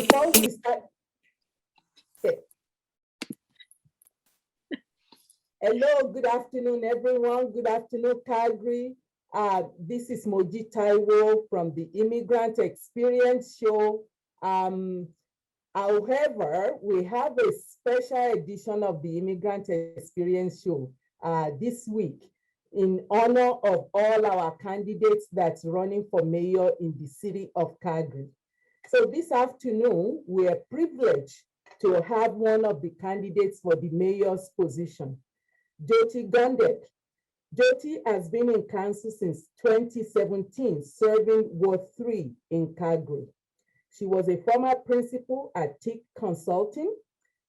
before we start, hello, good afternoon, everyone. Good afternoon, Calgary. This is Moji Taiwo from the Immigrant Experience Show. However, we have a special edition of the Immigrant Experience Show this week in honor of all our candidates that's running for mayor in the city of Calgary. So this afternoon, we are privileged to have one of the candidates for the mayor's position, Jyoti Gondek. Jyoti has been in council since 2017, serving Ward 3 in Calgary. She was a former principal at TIC Consulting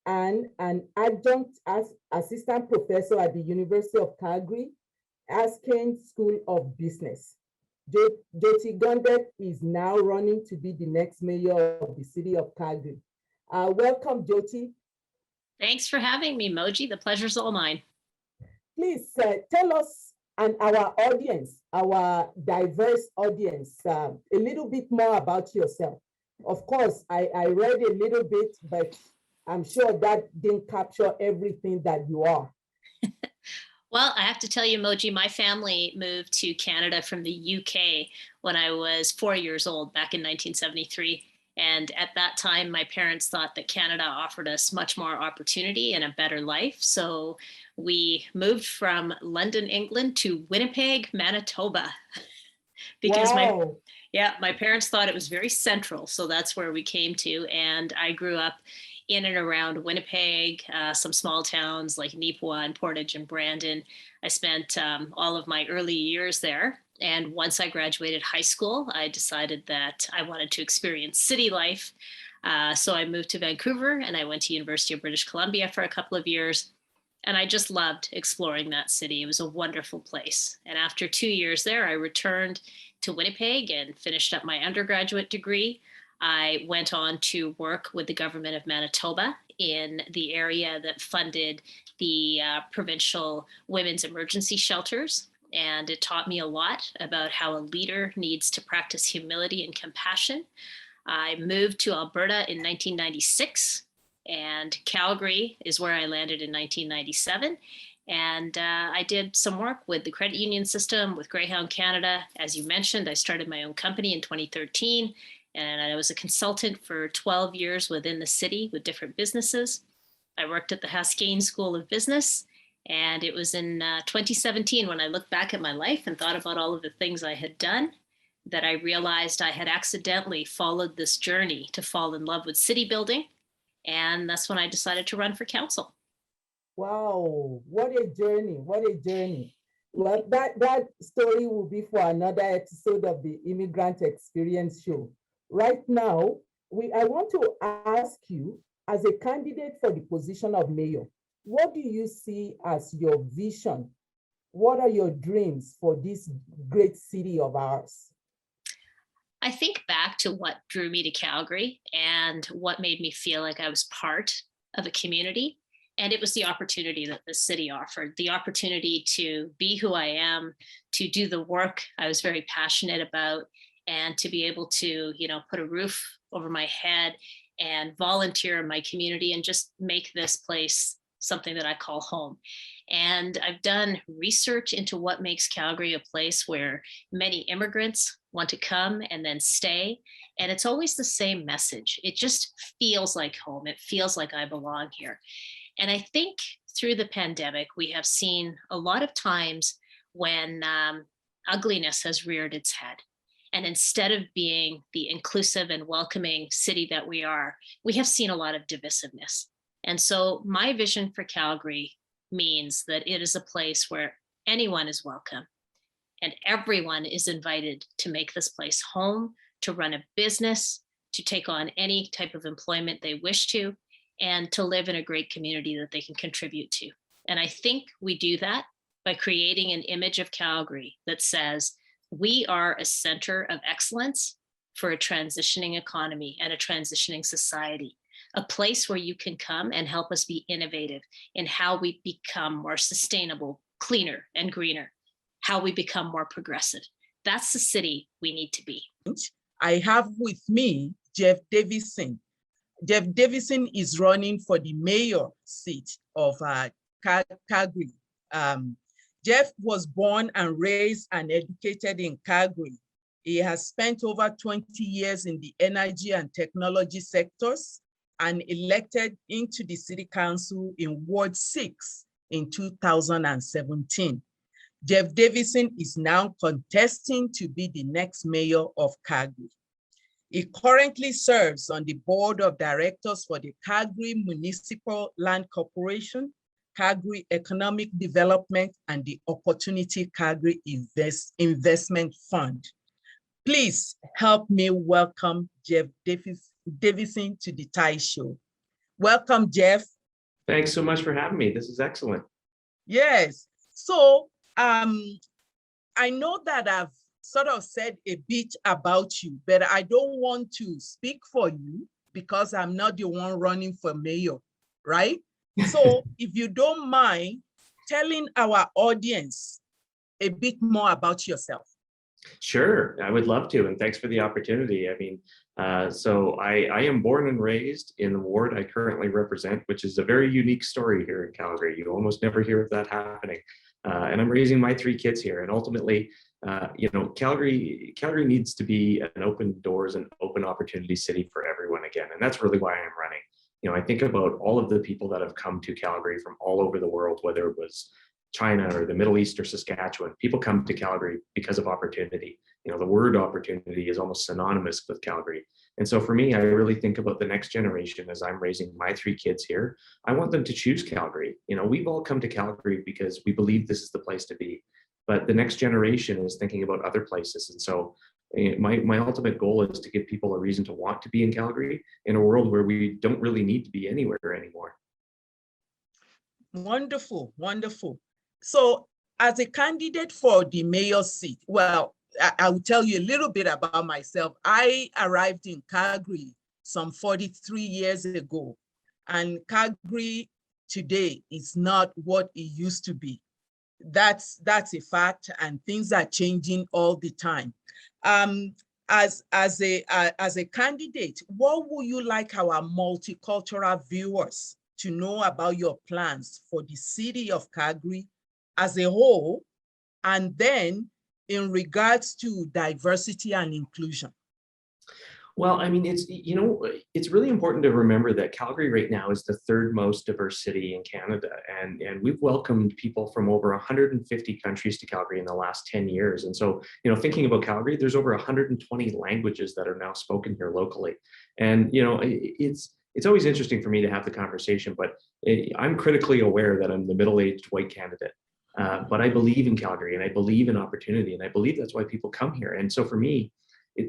and an adjunct as assistant professor at the University of Calgary, Erskine School of Business. Jyoti Gondek is now running to be the next mayor of the city of Calgary. Welcome, Jyoti. Thanks for having me, Moji. The pleasure's all mine. Please tell us and our audience, our diverse audience, a little bit more about yourself. Of course, I read a little bit, but I'm sure that didn't capture everything that you are. Well, I have to tell you, Moji, my family moved to Canada from the UK when I was 4 years old, back in 1973. And at that time, my parents thought that Canada offered us much more opportunity and a better life. So we moved from London, England to Winnipeg, Manitoba. Because wow. my parents thought it was very central. So that's where we came to. And I grew up in and around Winnipeg, some small towns like Neepawa and Portage and Brandon. I spent all of my early years there. And once I graduated high school, I decided that I wanted to experience city life. So I moved to Vancouver and I went to University of British Columbia for a couple of years. And I just loved exploring that city. It was a wonderful place. And after 2 years there, I returned to Winnipeg and finished up my undergraduate degree. I went on to work with the government of Manitoba in the area that funded the provincial women's emergency shelters. And it taught me a lot about how a leader needs to practice humility and compassion. I moved to Alberta in 1996, and Calgary is where I landed in 1997. And I did some work with the credit union system, with Greyhound Canada. As you mentioned, I started my own company in 2013. And I was a consultant for 12 years within the city with different businesses. I worked at the Haskayne School of Business. And it was in 2017 when I looked back at my life and thought about all of the things I had done that I realized I had accidentally followed this journey to fall in love with city building. And that's when I decided to run for council. Wow, what a journey, what a journey. Well, that story will be for another episode of the Immigrant Experience Show. Right now, I want to ask you, as a candidate for the position of mayor, what do you see as your vision? What are your dreams for this great city of ours? I think back to what drew me to Calgary and what made me feel like I was part of a community. And it was the opportunity that the city offered, the opportunity to be who I am, to do the work I was very passionate about, and to be able to, put a roof over my head and volunteer in my community and just make this place something that I call home. And I've done research into what makes Calgary a place where many immigrants want to come and then stay. And it's always the same message. It just feels like home. It feels like I belong here. And I think through the pandemic, we have seen a lot of times when ugliness has reared its head. And instead of being the inclusive and welcoming city that we are, we have seen a lot of divisiveness. And so my vision for Calgary means that it is a place where anyone is welcome and everyone is invited to make this place home, to run a business, to take on any type of employment they wish to, and to live in a great community that they can contribute to. And I think we do that by creating an image of Calgary that says we are a center of excellence for a transitioning economy and a transitioning society, a place where you can come and help us be innovative in how we become more sustainable, cleaner, and greener, how we become more progressive. That's the city we need to be. I have with me Jeff Davison, Jeff Davison is running for the mayor seat of Calgary. Jeff was born and raised and educated in Calgary. He has spent over 20 years in the energy and technology sectors and elected into the city council in Ward 6 in 2017. Jeff Davison is now contesting to be the next mayor of Calgary. He currently serves on the board of directors for the Calgary Municipal Land Corporation, Calgary Economic Development, and the Opportunity Calgary Investment Fund. Please help me welcome Jeff Davison to the Tai Show. Welcome, Jeff. Thanks so much for having me. This is excellent. Yes. So I know that I've sort of said a bit about you, but I don't want to speak for you because I'm not the one running for mayor, right? So if you don't mind telling our audience a bit more about yourself. Sure, I would love to, and thanks for the opportunity. I mean, so I am born and raised in the ward I currently represent, which is a very unique story here in Calgary. You almost never hear of that happening. And I'm raising my 3 kids here, and ultimately, you know, Calgary needs to be an open doors and open opportunity city for everyone again, and that's really why I'm running. You know, I think about all of the people that have come to Calgary from all over the world, whether it was China or the Middle East or Saskatchewan. People come to Calgary because of opportunity. You know, the word opportunity is almost synonymous with Calgary. And so for me, I really think about the next generation as I'm raising my 3 kids here. I want them to choose Calgary. You know, we've all come to Calgary because we believe this is the place to be. But the next generation is thinking about other places. And so my ultimate goal is to give people a reason to want to be in Calgary in a world where we don't really need to be anywhere anymore. Wonderful, wonderful. So as a candidate for the mayor seat, well, I will tell you a little bit about myself. I arrived in Calgary some 43 years ago, and Calgary today is not what it used to be. That's a fact, and things are changing all the time. As a candidate, what would you like our multicultural viewers to know about your plans for the city of Calgary as a whole, and then in regards to diversity and inclusion? Well, I mean, it's really important to remember that Calgary right now is the 3rd most diverse city in Canada. And we've welcomed people from over 150 countries to Calgary in the last 10 years. And so, you know, thinking about Calgary, there's over 120 languages that are now spoken here locally. And, you know, it's always interesting for me to have the conversation, but I'm critically aware that I'm the middle-aged white candidate. But I believe in Calgary, and I believe in opportunity, and I believe that's why people come here. And so for me,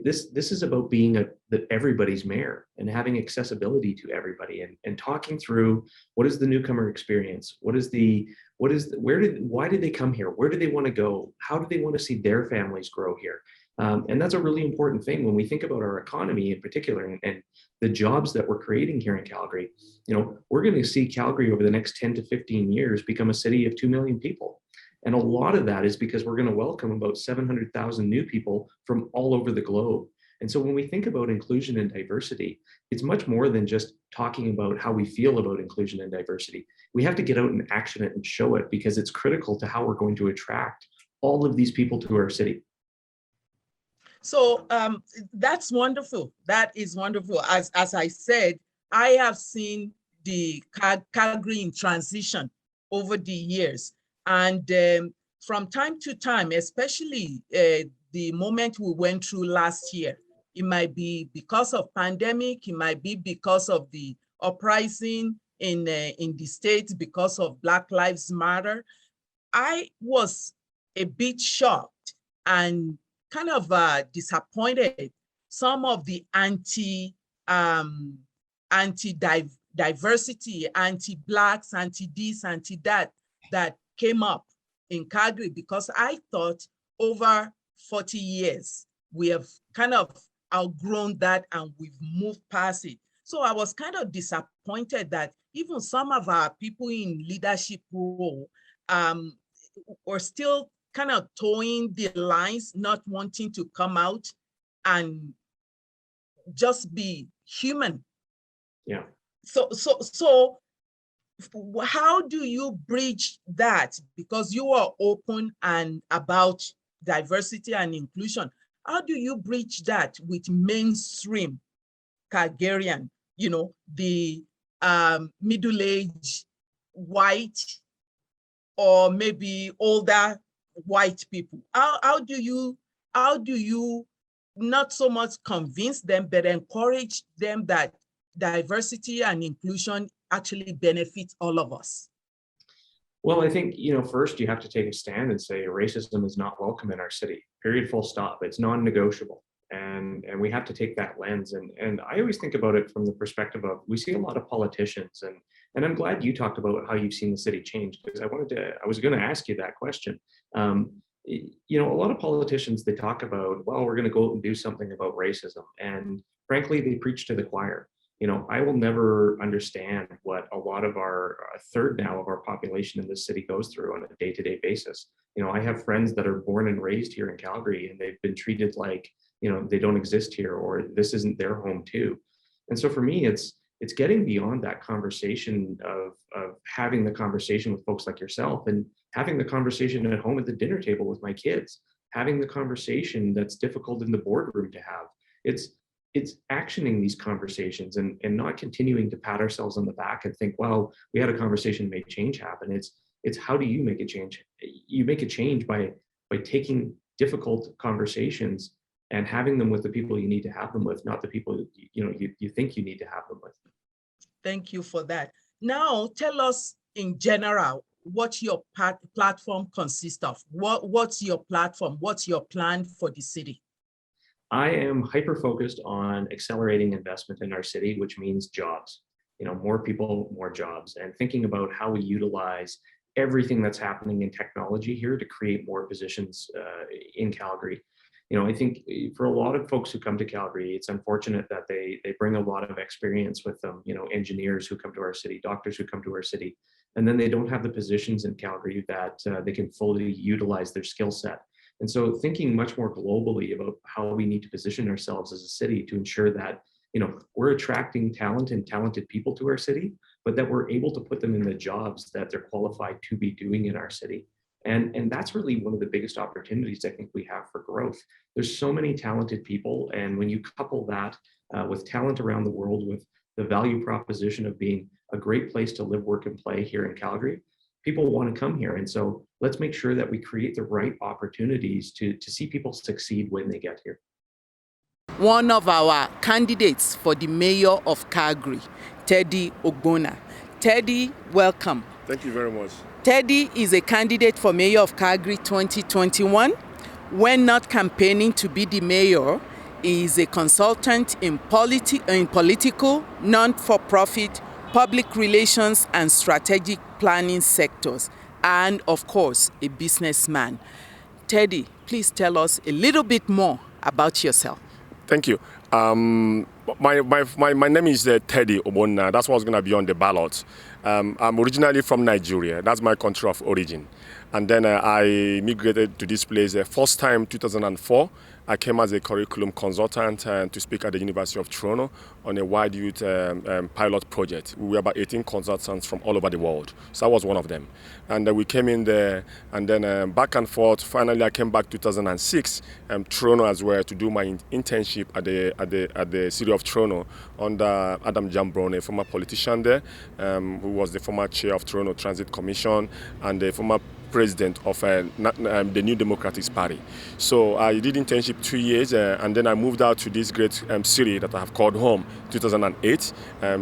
this is about being everybody's mayor and having accessibility to everybody, and talking through what is the newcomer experience, why did they come here, where do they want to go, how do they want to see their families grow here. And that's a really important thing when we think about our economy in particular, and the jobs that we're creating here in Calgary. You know, we're going to see Calgary over the next 10 to 15 years become a city of 2 million people. And a lot of that is because we're going to welcome about 700,000 new people from all over the globe. And so when we think about inclusion and diversity, it's much more than just talking about how we feel about inclusion and diversity. We have to get out and action it and show it, because it's critical to how we're going to attract all of these people to our city. So that's wonderful. That is wonderful. As I said, I have seen the Calgary in transition over the years. And from time to time, especially the moment we went through last year, it might be because of pandemic, it might be because of the uprising in the States because of Black Lives Matter. I was a bit shocked and kind of disappointed. Some of the anti-diversity, anti-Blacks, anti-this, anti-that came up in Calgary, because I thought over 40 years, we have kind of outgrown that and we've moved past it. So I was kind of disappointed that even some of our people in leadership role were still kind of towing the lines, not wanting to come out and just be human Yeah. So how do you bridge that? Because you are open and about diversity and inclusion. How do you bridge that with mainstream Calgarian, the middle-aged white or maybe older white people? How do you not so much convince them, but encourage them that diversity and inclusion actually benefits all of us? Well, I think, first you have to take a stand and say racism is not welcome in our city, period, full stop. It's non-negotiable. And we have to take that lens. And I always think about it from the perspective of, we see a lot of politicians, and I'm glad you talked about how you've seen the city change, because I was going to ask you that question. A lot of politicians, they talk about, well, we're going to go out and do something about racism. And frankly, they preach to the choir. I will never understand what a lot of a third now of our population in this city goes through on a day-to-day basis. I have friends that are born and raised here in Calgary, and they've been treated like, they don't exist here, or this isn't their home too. And so for me, it's getting beyond that conversation of having the conversation with folks like yourself, and having the conversation at home at the dinner table with my kids, having the conversation that's difficult in the boardroom to have. It's actioning these conversations and not continuing to pat ourselves on the back and think, well, we had a conversation, made change happen. It's how do you make a change? You make a change by taking difficult conversations and having them with the people you need to have them with, not the people you think you need to have them with. Thank you for that. Now, tell us in general what your platform consists of. What's your platform? What's your plan for the city? I am hyper-focused on accelerating investment in our city, which means jobs. More people, more jobs, and thinking about how we utilize everything that's happening in technology here to create more positions in Calgary. I think for a lot of folks who come to Calgary, it's unfortunate that they bring a lot of experience with them, engineers who come to our city, doctors who come to our city, and then they don't have the positions in Calgary that they can fully utilize their skill set. And so thinking much more globally about how we need to position ourselves as a city to ensure that, we're attracting talent and talented people to our city, but that we're able to put them in the jobs that they're qualified to be doing in our city. And that's really one of the biggest opportunities I think we have for growth. There's so many talented people. And when you couple that with talent around the world, with the value proposition of being a great place to live, work, and play here in Calgary, people want to come here. And so let's make sure that we create the right opportunities to see people succeed when they get here. One of our candidates for the mayor of Calgary, Teddy Ogona. Teddy, welcome. Thank you very much. Teddy is a candidate for mayor of Calgary 2021. When not campaigning to be the mayor, he is a consultant in political, non-for-profit, public relations and strategic planning sectors, and of course, a businessman. Teddy, please tell us a little bit more about yourself. Thank you. My name is Teddy Ogona. That's what's going to be on the ballot. I'm originally from Nigeria. That's my country of origin. And then I immigrated to this place first time 2004. I came as a curriculum consultant to speak at the University of Toronto on a wide youth pilot project. We were about 18 consultants from all over the world. So I was one of them. And we came in there, and then back and forth. Finally, I came back 2006, Toronto as well, to do my internship at the city of Toronto under Adam Jambrone, a former politician there, who was the former chair of Toronto Transit Commission and the former president of the New Democratic Party. So I did internship 2 years, and then I moved out to this great city that I have called home 2008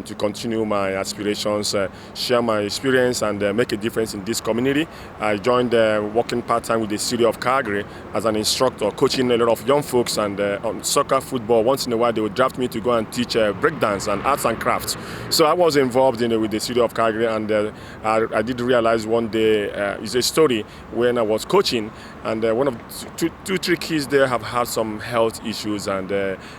to continue my aspirations, share my experience, and make a difference in this community. I joined working part-time with the city of Calgary as an instructor, coaching a lot of young folks and on soccer, football. Once in a while, they would draft me to go and teach breakdance and arts and crafts. So I was involved with the city of Calgary, and I did realize one day, it's a story when I was coaching, and one of two, three kids there have had some health issues, and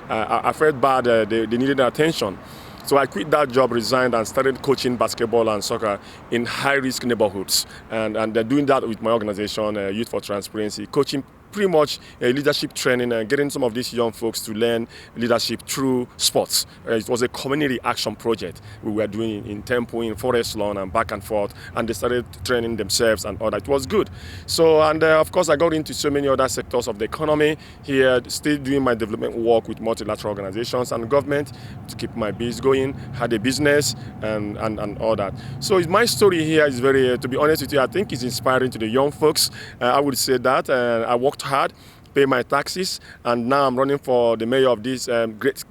I felt bad. They needed attention. So I quit that job, resigned, and started coaching basketball and soccer in high-risk neighborhoods, and doing that with my organization, Youth for Transparency, coaching pretty much leadership training and getting some of these young folks to learn leadership through sports. It was a community action project we were doing in Temple, in Forest Lawn, and back and forth, and they started training themselves and all that. It was good. So, and of course, I got into so many other sectors of the economy here, still doing my development work with multilateral organizations and government to keep my biz going, had a business and all that. So my story here is very, to be honest with you, I think it's inspiring to the young folks. I would say that. I worked hard, pay my taxes, and now I'm running for the mayor of this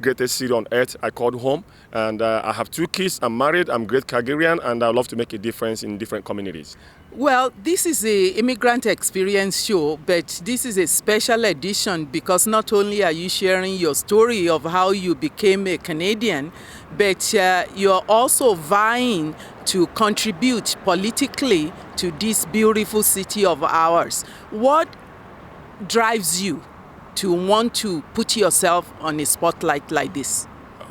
greatest city on earth I called home. And I have 2 kids, I'm married, I'm great Calgarian, and I love to make a difference in different communities. Well, this is the Immigrant Experience Show, but this is a special edition because not only are you sharing your story of how you became a Canadian, but you're also vying to contribute politically to this beautiful city of ours. What drives you to want to put yourself on a spotlight like this?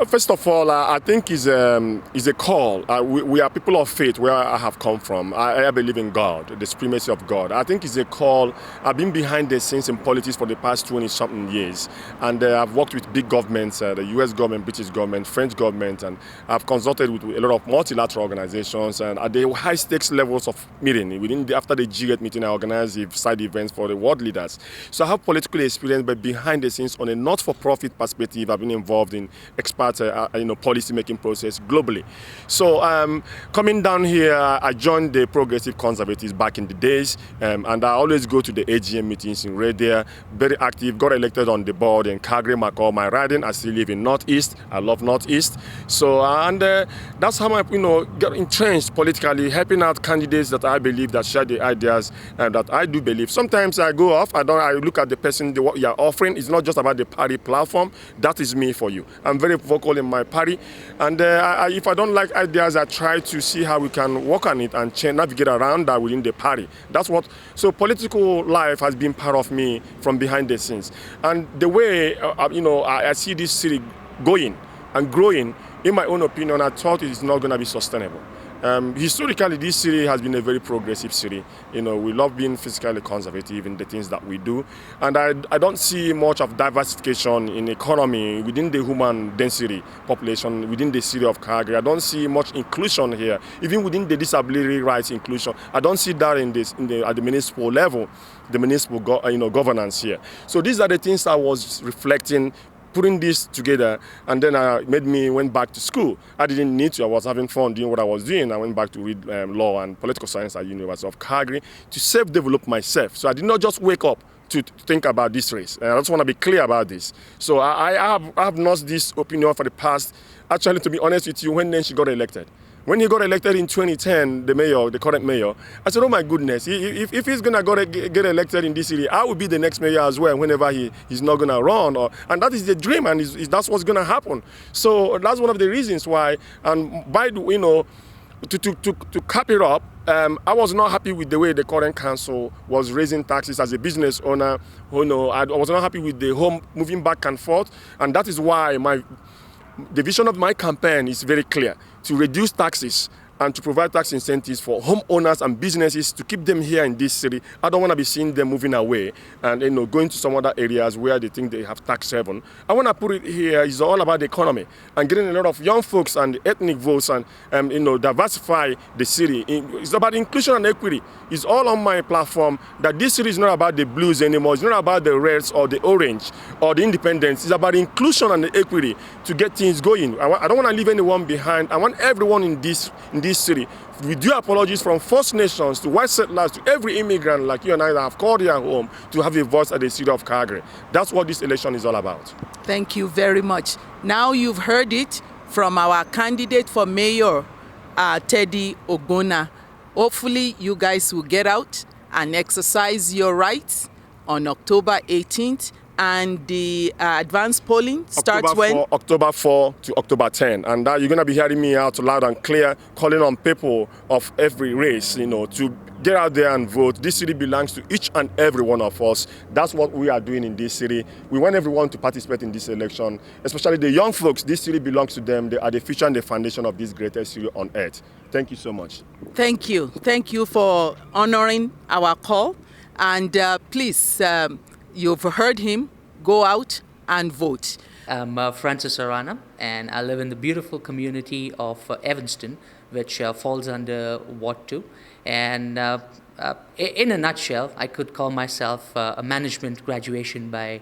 First of all, I think it's a call. We are people of faith where I have come from. I believe in God, the supremacy of God. I think it's a call. I've been behind the scenes in politics for the past 20-something years. And I've worked with big governments, the US government, British government, French government, and I've consulted with a lot of multilateral organizations. And at the high stakes levels of meeting, after the G8 meeting, I organized side events for the world leaders. So I have political experience, but behind the scenes on a not-for-profit perspective, I've been involved in policy-making process globally. So coming down here, I joined the Progressive Conservatives back in the days, and I always go to the AGM meetings in Red Deer, very active, got elected on the board in Calgary, my riding. I still live in Northeast. I love Northeast. So, and that's how I, got entrenched politically, helping out candidates that I believe that share the ideas that I do believe. Sometimes I go off, I look at the person, what you're offering. It's not just about the party platform. That is me for you. I'm very vocal in my party, and if I don't like ideas, I try to see how we can work on it and navigate around that within the party. That's what. So political life has been part of me from behind the scenes, and the way I see this city going and growing. In my own opinion, I thought it is not going to be sustainable. Historically, this city has been a very progressive city. We love being fiscally conservative in the things that we do. And I don't see much of diversification in economy within the human density population, within the city of Calgary. I don't see much inclusion here, even within the disability rights inclusion. I don't see that at the municipal level, the municipal governance here. So these are the things I was reflecting, putting this together, and then went back to school. I didn't need to. I was having fun doing what I was doing. I went back to read law and political science at University of Calgary to self-develop myself. So I did not just wake up to think about this race. I just want to be clear about this. So I have lost this opinion for the past, actually, to be honest with you, when she got elected. When he got elected in 2010, the current mayor, I said, oh my goodness, if he's going to get elected in this city, I will be the next mayor as well whenever he's not going to run. And that is the dream, and that's what's going to happen. So that's one of the reasons why, and to cap it up, I was not happy with the way the current council was raising taxes as a business owner. I was not happy with the home moving back and forth, and that is why the vision of my campaign is very clear: to reduce taxes and to provide tax incentives for homeowners and businesses to keep them here in this city. I don't want to be seeing them moving away and going to some other areas where they think they have tax haven. I want to put it here. It's all about the economy and getting a lot of young folks and ethnic votes and diversify the city. It's about inclusion and equity. It's all on my platform that this city is not about the blues anymore. It's not about the reds or the orange or the independents. It's about inclusion and the equity to get things going. I don't want to leave anyone behind. I want everyone in this city. We do apologies from First Nations to white settlers to every immigrant like you and I that have called here home to have a voice at the city of Calgary. That's what this election is all about. Thank you very much. Now you've heard it from our candidate for mayor, Teddy Ogona. Hopefully you guys will get out and exercise your rights on October 18th. And the advanced polling starts when? October 4 to October 10. And you're going to be hearing me out loud and clear, calling on people of every race, to get out there and vote. This city belongs to each and every one of us. That's what we are doing in this city. We want everyone to participate in this election, especially the young folks. This city belongs to them. They are the future and the foundation of this greatest city on earth. Thank you so much. Thank you. Thank you for honoring our call. And please, You've heard him. Go out and vote. I'm Francis Arana, and I live in the beautiful community of Evanston, which falls under Ward 2. And in a nutshell, I could call myself a management graduation by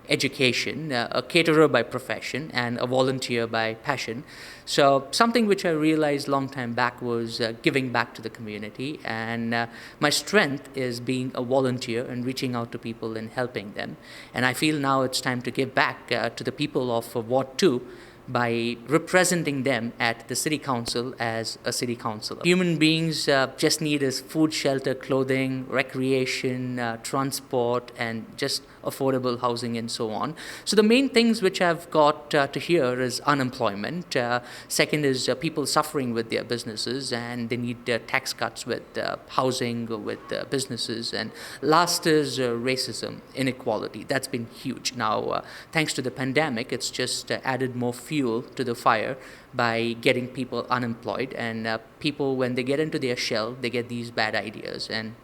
education, a caterer by profession, and a volunteer by passion. So something which I realized long time back was giving back to the community, and my strength is being a volunteer and reaching out to people and helping them. And I feel now it's time to give back to the people of Ward 2 by representing them at the city council as a city councillor. Human beings just need is food, shelter, clothing, recreation, transport, and just affordable housing and so on. So the main things which I've got to hear is unemployment. Second is people suffering with their businesses, and they need tax cuts with housing, with businesses. And last is racism, inequality. That's been huge. Now, thanks to the pandemic, it's just added more fuel to the fire by getting people unemployed. And people, when they get into their shell, they get these bad ideas, and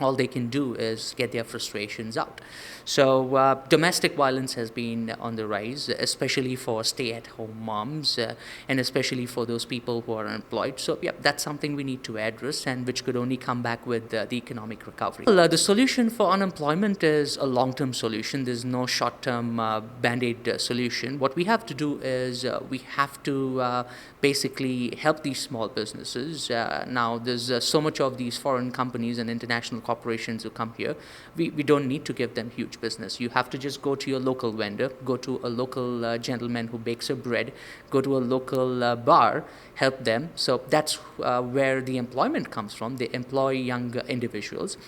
all they can do is get their frustrations out. So domestic violence has been on the rise, especially for stay-at-home moms, and especially for those people who are unemployed. So yeah, that's something we need to address, and which could only come back with the economic recovery. Well, the solution for unemployment is a long-term solution. There's no short-term band-aid solution. What we have to do is we have to basically help these small businesses. Now, there's so much of these foreign companies and international corporations who come here. We don't need to give them huge business. You have to just go to your local vendor, go to a local gentleman who bakes your bread, go to a local bar, help them. So that's where the employment comes from. They employ young individuals.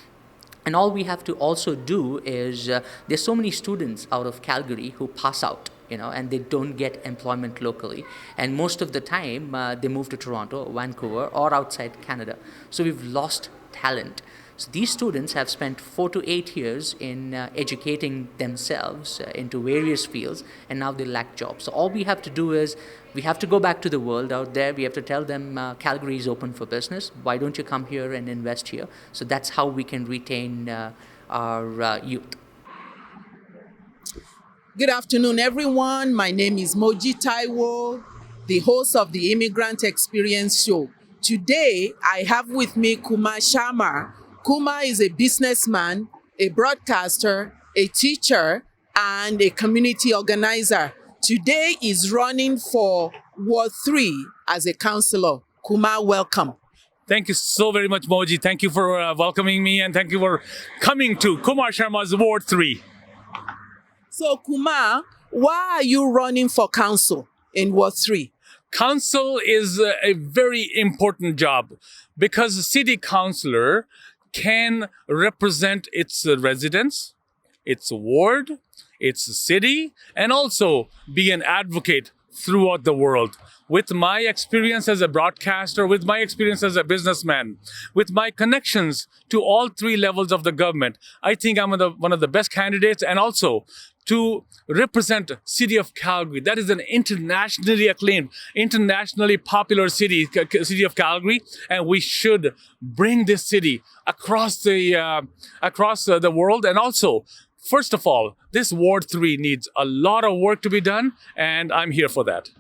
And all we have to also do is, there's so many students out of Calgary who pass out, and they don't get employment locally. And most of the time, they move to Toronto, Vancouver, or outside Canada. So we've lost talent. So these students have spent 4 to 8 years in educating themselves into various fields, and now they lack jobs. So all we have to do is, we have to go back to the world out there. We have to tell them Calgary is open for business. Why don't you come here and invest here? So that's how we can retain our youth. Good afternoon, everyone. My name is Moji Taiwo, the host of the Immigrant Experience Show. Today, I have with me Kumar Sharma. Kumar is a businessman, a broadcaster, a teacher, and a community organizer. Today is running for Ward 3 as a councillor. Kumar, welcome. Thank you so very much, Moji. Thank you for welcoming me, and thank you for coming to Kumar Sharma's Ward 3. So, Kumar, why are you running for council in Ward 3? Council is a very important job because the city councillor can represent its residents, its ward, its city, and also be an advocate throughout the world. With my experience as a broadcaster, with my experience as a businessman, with my connections to all 3 levels of the government, I think I'm one of the best candidates, and also to represent city of Calgary. That is an internationally acclaimed, internationally popular city of Calgary, and we should bring this city across the world. And also, first of all, this Ward 3 needs a lot of work to be done, and I'm here for that.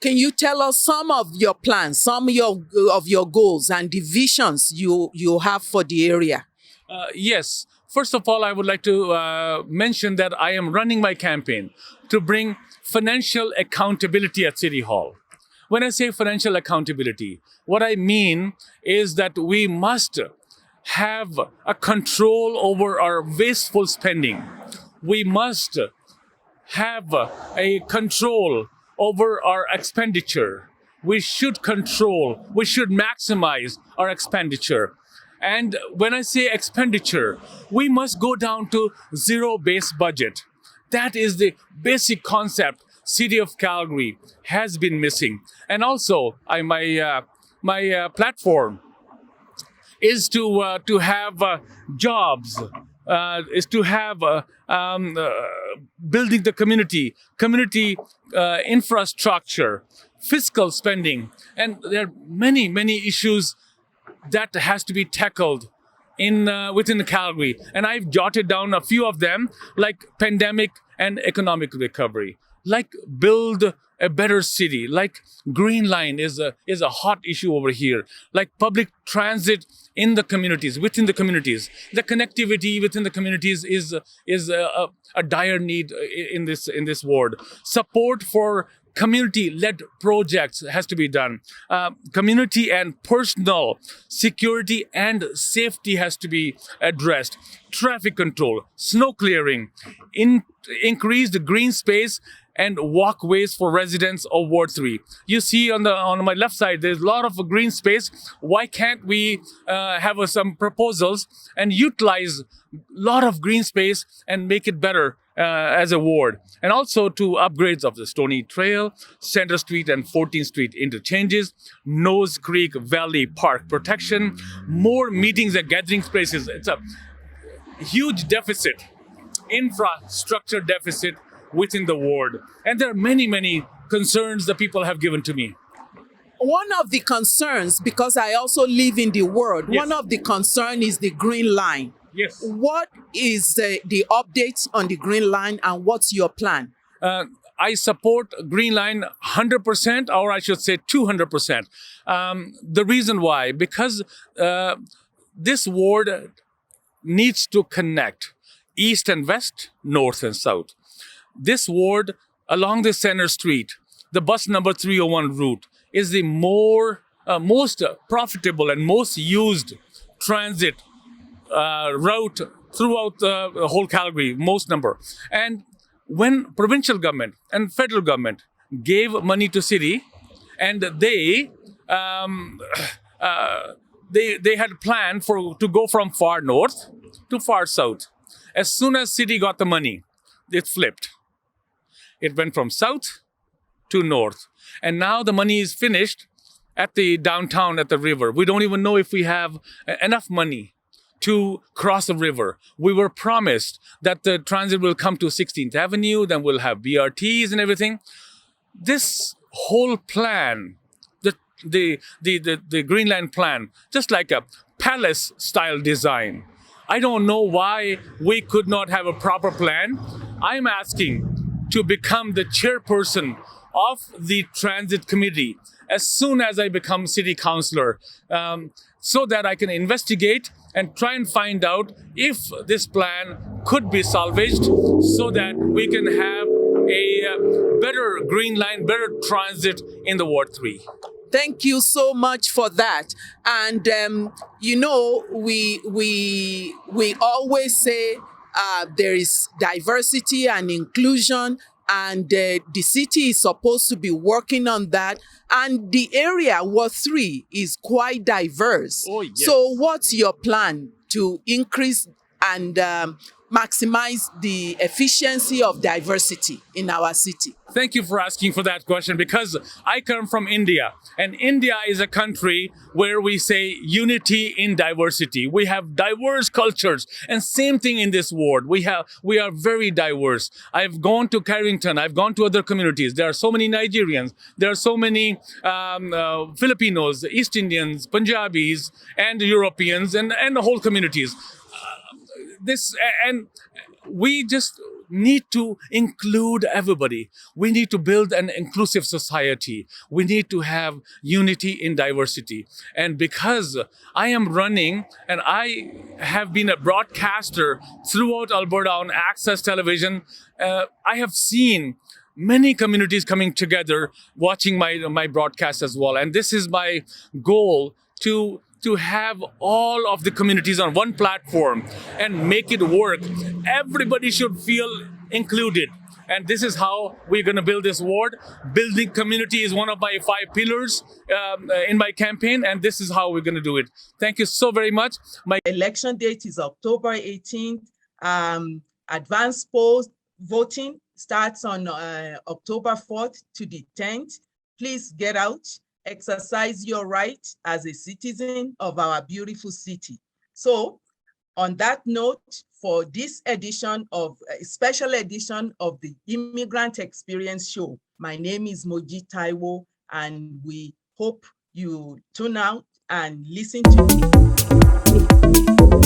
Can you tell us some of your plans, some of your goals and the visions you have for the area? Yes. First of all, I would like to mention that I am running my campaign to bring financial accountability at City Hall. When I say financial accountability, what I mean is that we must have a control over our wasteful spending. We must have a control over our expenditure. We should maximize our expenditure. And when I say expenditure, we must go down to zero-based budget. That is the basic concept City of Calgary has been missing. And also, my platform is to have jobs, is to have building the community infrastructure, fiscal spending, and there are many issues that has to be tackled within Calgary, and I've jotted down a few of them, like pandemic and economic recovery, like build a better city, like Green Line is a hot issue over here, like public transit in the communities, within the communities. The connectivity within the communities is a dire need in this ward. Support for community-led projects has to be done. Community and personal security and safety has to be addressed. Traffic control, snow clearing, increase the green space and walkways for residents of Ward 3. You see on my left side, there's a lot of green space. Why can't we have some proposals and utilize a lot of green space and make it better as a ward? And also to upgrades of the Stony Trail, Center Street and 14th Street interchanges, Nose Creek Valley Park protection, more meetings and gathering spaces. It's a huge deficit, infrastructure deficit within the ward. And there are many, many concerns that people have given to me. One of the concerns, because I also live in the ward, Yes. one of the concern is the Green Line. Yes. What is the update on the Green Line and what's your plan? I support Green Line 100%, or I should say 200%. The reason why, because this ward needs to connect east and west, north and south. This ward along the Center Street, the bus number 301 route, is the most profitable and most used transit route throughout the whole Calgary, most number. And when provincial government and federal government gave money to city, and they had planned to go from far north to far south. As soon as city got the money, it flipped. It went from south to north. And now the money is finished at the downtown, at the river. We don't even know if we have enough money to cross the river. We were promised that the transit will come to 16th Avenue, then we'll have BRTs and everything. This whole plan, the Green Line plan, just like a palace style design. I don't know why we could not have a proper plan. I'm asking to become the chairperson of the transit committee as soon as I become city councillor, so that I can investigate and try and find out if this plan could be salvaged so that we can have a better Green Line, better transit in the Ward 3. Thank you so much for that. And we always say there is diversity and inclusion, and the city is supposed to be working on that. And the area, Ward 3, is quite diverse. Oh, yes. So what's your plan to increase and maximize the efficiency of diversity in our city? Thank you for asking for that question, because I come from India, and India is a country where we say unity in diversity. We have diverse cultures, and same thing in this ward. We are very diverse. I've gone to Carrington, I've gone to other communities. There are so many Nigerians, there are so many Filipinos, East Indians, Punjabis, and Europeans, and the whole communities. We just need to include everybody. We need to build an inclusive society. We need to have unity in diversity. And because I am running and I have been a broadcaster throughout Alberta on Access Television, I have seen many communities coming together watching my broadcast as well. And this is my goal, to have all of the communities on one platform and make it work. Everybody should feel included. And this is how we're going to build this ward. Building community is one of my 5 pillars in my campaign, and this is how we're going to do it. Thank you so very much. My election date is October 18th. Advanced poll voting starts on October 4th to the 10th. Please get out. Exercise your right as a citizen of our beautiful city. So on that note, for this special edition of the Immigrant Experience Show, my name is Moji Taiwo, and we hope you tune out and listen to me.